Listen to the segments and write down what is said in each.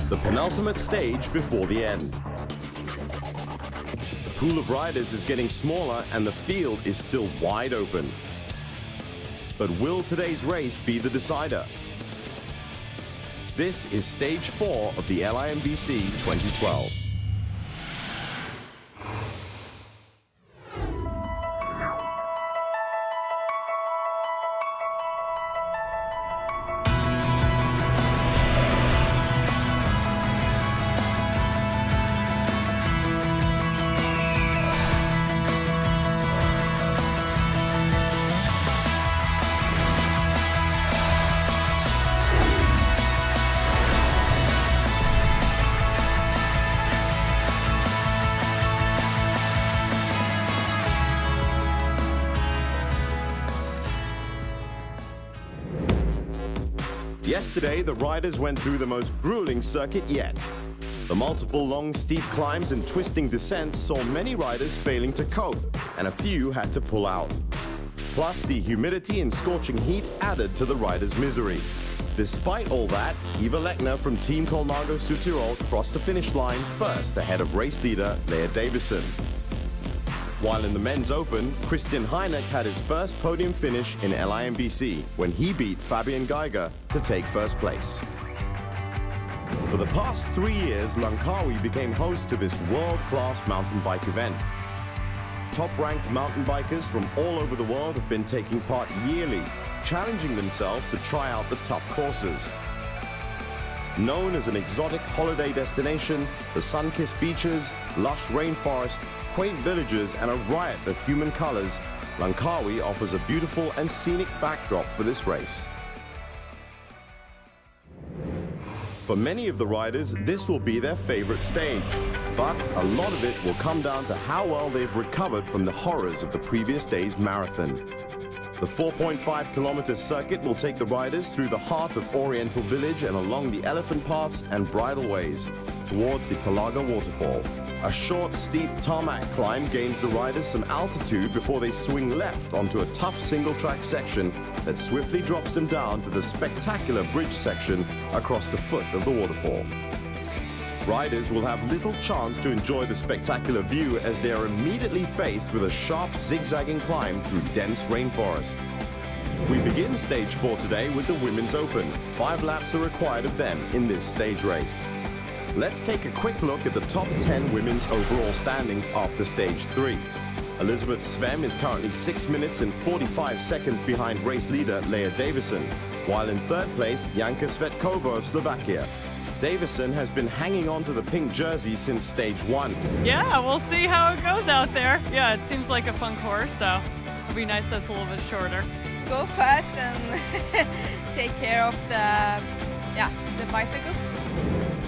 the penultimate stage before the end. The pool of riders is getting smaller and the field is still wide open. But will today's race be the decider? This is stage 4 of the LIMBC 2012. Yesterday, the riders went through the most grueling circuit yet. The multiple long, steep climbs and twisting descents saw many riders failing to cope, and a few had to pull out. Plus, the humidity and scorching heat added to the riders' misery. Despite all that, Eva Lechner from Team Colnago Südtirol crossed the finish line first ahead of race leader Lea Davison. While in the men's open, Christian Heineck had his first podium finish in LIMBC when he beat Fabian Geiger to take first place. For the past 3 years, Langkawi became host to this world-class mountain bike event. Top-ranked mountain bikers from all over the world have been taking part yearly, challenging themselves to try out the tough courses. Known as an exotic holiday destination, the sun-kissed beaches, lush rainforest, quaint villages and a riot of human colors, Langkawi offers a beautiful and scenic backdrop for this race. For many of the riders, this will be their favorite stage, but a lot of it will come down to how well they've recovered from the horrors of the previous day's marathon. The 4.5-kilometer circuit will take the riders through the heart of Oriental Village and along the elephant paths and bridleways towards the Talaga waterfall. A short, steep tarmac climb gains the riders some altitude before they swing left onto a tough single-track section that swiftly drops them down to the spectacular bridge section across the foot of the waterfall. Riders will have little chance to enjoy the spectacular view as they are immediately faced with a sharp, zigzagging climb through dense rainforest. We begin stage 4 today with the Women's Open. 5 laps are required of them in this stage race. Let's take a quick look at the top 10 women's overall standings after stage 3. Elizabeth Svem is currently 6 minutes and 45 seconds behind race leader Lea Davison, while in third place Janka Svetkova of Slovakia. Davison has been hanging on to the pink jersey since stage 1. Yeah, we'll see how it goes out there. Yeah, it seems like a fun course, so it'll be nice that's a little bit shorter. Go fast and take care of the bicycle.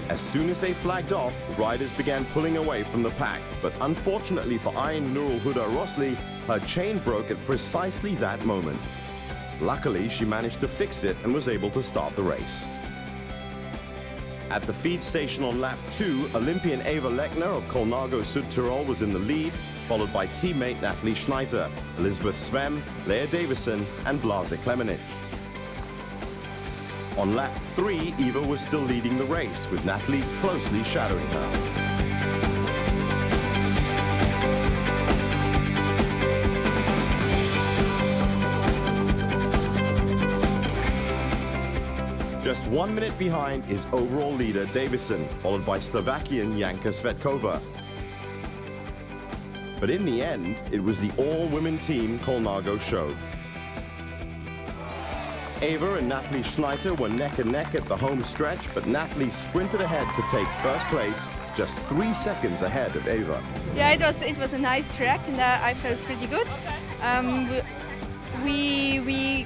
As soon as they flagged off, riders began pulling away from the pack, but unfortunately for Ayn Nurul Huda Rosli, her chain broke at precisely that moment. Luckily, she managed to fix it and was able to start the race. At the feed station on lap 2, Olympian Eva Lechner of Colnago Südtirol was in the lead, followed by teammate Natalie Schneider, Elizabeth Svem, Lea Davison and Blase Klemenic. On lap 3, Eva was still leading the race, with Natalie closely shadowing her. Just 1 minute behind is overall leader Davison, followed by Slovakian Janka Svetkova. But in the end, it was the all-women team Colnago show. Eva and Natalie Schneider were neck and neck at the home stretch, but Natalie sprinted ahead to take first place, just 3 seconds ahead of Eva. Yeah, it was a nice track and I felt pretty good. We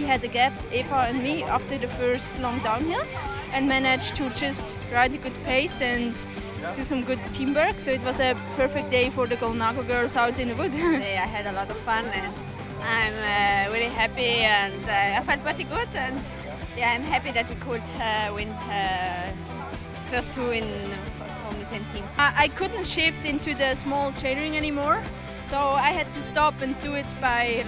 had a gap, Eva and me, after the first long downhill and managed to just ride a good pace and do some good teamwork. So it was a perfect day for the Colnago girls out in the wood. Yeah, I had a lot of fun and I'm really happy and I felt pretty good and yeah, I'm happy that we could win first 2 from the same team. I couldn't shift into the small chainring anymore, so I had to stop and do it by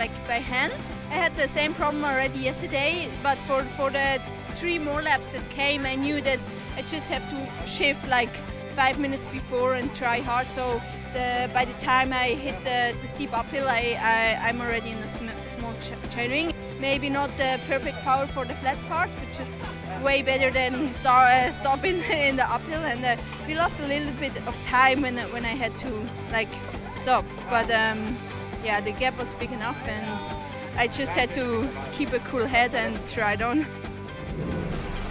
hand. I had the same problem already yesterday, but for the 3 more laps that came, I knew that I just have to shift like 5 minutes before and try hard. So by the time I hit the steep uphill, I'm already in a small chaining. Maybe not the perfect power for the flat part, but just way better than stopping in the uphill. And we lost a little bit of time when I had to like stop. But yeah, the gap was big enough, and I just had to keep a cool head and ride on.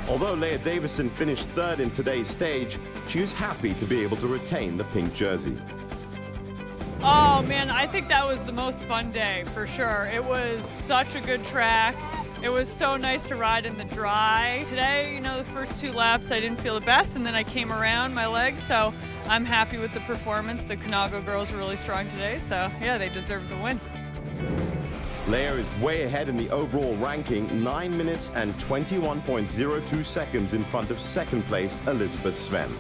Although Leah Davison finished third in today's stage, she was happy to be able to retain the pink jersey. Oh man, I think that was the most fun day for sure. It was such a good track. It was so nice to ride in the dry. Today, you know, the first 2 laps I didn't feel the best, and then I came around my legs, so I'm happy with the performance. The Conago girls were really strong today, so yeah, they deserve the win. Leah is way ahead in the overall ranking, 9 minutes and 21.02 seconds in front of second place Elizabeth Sven.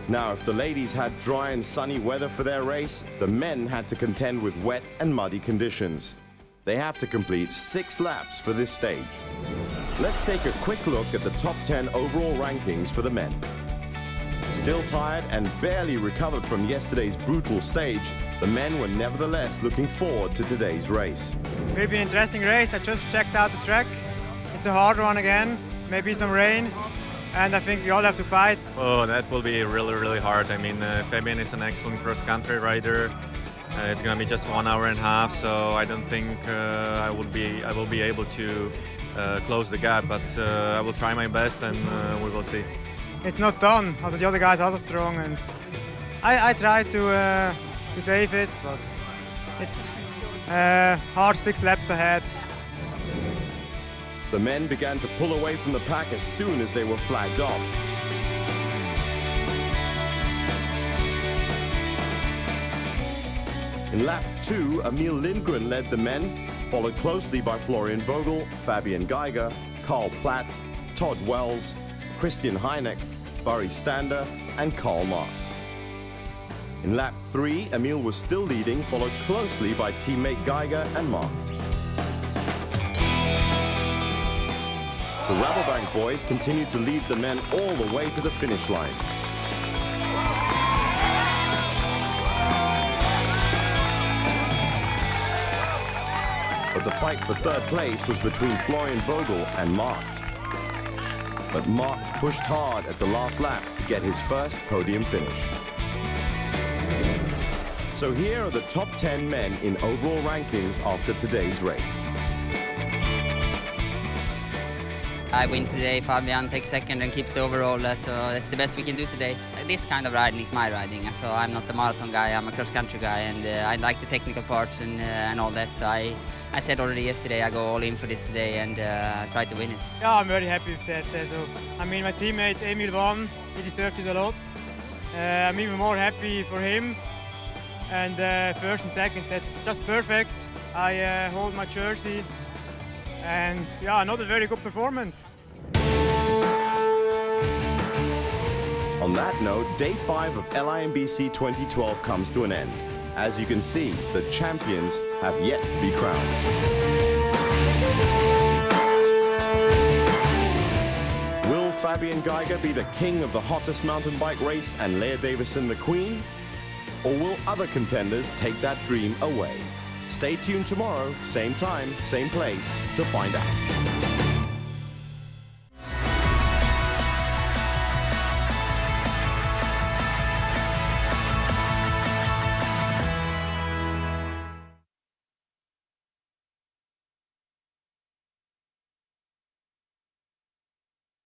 Now, if the ladies had dry and sunny weather for their race, the men had to contend with wet and muddy conditions. They have to complete 6 laps for this stage. Let's take a quick look at the top 10 overall rankings for the men. Still tired and barely recovered from yesterday's brutal stage, the men were nevertheless looking forward to today's race. Will be an interesting race. I just checked out the track. It's a hard one again, maybe some rain, and I think we all have to fight. Oh, that will be really hard. I mean, Fabian is an excellent cross-country rider. It's going to be just 1 hour and a half, so I don't think I will be able to close the gap, but I will try my best, and we will see. It's not done. Also, the other guys are also strong, and I try to save it, but it's hard 6 laps ahead. The men began to pull away from the pack as soon as they were flagged off. In lap 2, Emil Lindgren led the men, followed closely by Florian Vogel, Fabian Geiger, Karl Platt, Todd Wells, Christian Heineck, Barry Stander, and Karl Mark. In lap 3, Emil was still leading, followed closely by teammate Geiger and Mark. The Rabobank boys continued to lead the men all the way to the finish line. But the fight for third place was between Florian Vogel and Mark. But Mark pushed hard at the last lap to get his first podium finish. So here are the top 10 men in overall rankings after today's race. I win today, Fabian takes second and keeps the overall, so that's the best we can do today. This kind of riding is my riding, so I'm not a marathon guy, I'm a cross-country guy, and I like the technical parts and all that, so I said already yesterday I go all in for this today and try to win it. Yeah, I'm very happy with that. I mean, my teammate Emil won, he deserved it a lot. I'm even more happy for him, and first and second, that's just perfect. I hold my jersey. And yeah, another very good performance. On that note, day 5 of LIMBC 2012 comes to an end. As you can see, the champions have yet to be crowned. Will Fabian Geiger be the king of the hottest mountain bike race and Leah Davison the queen? Or will other contenders take that dream away? Stay tuned tomorrow, same time, same place, to find out.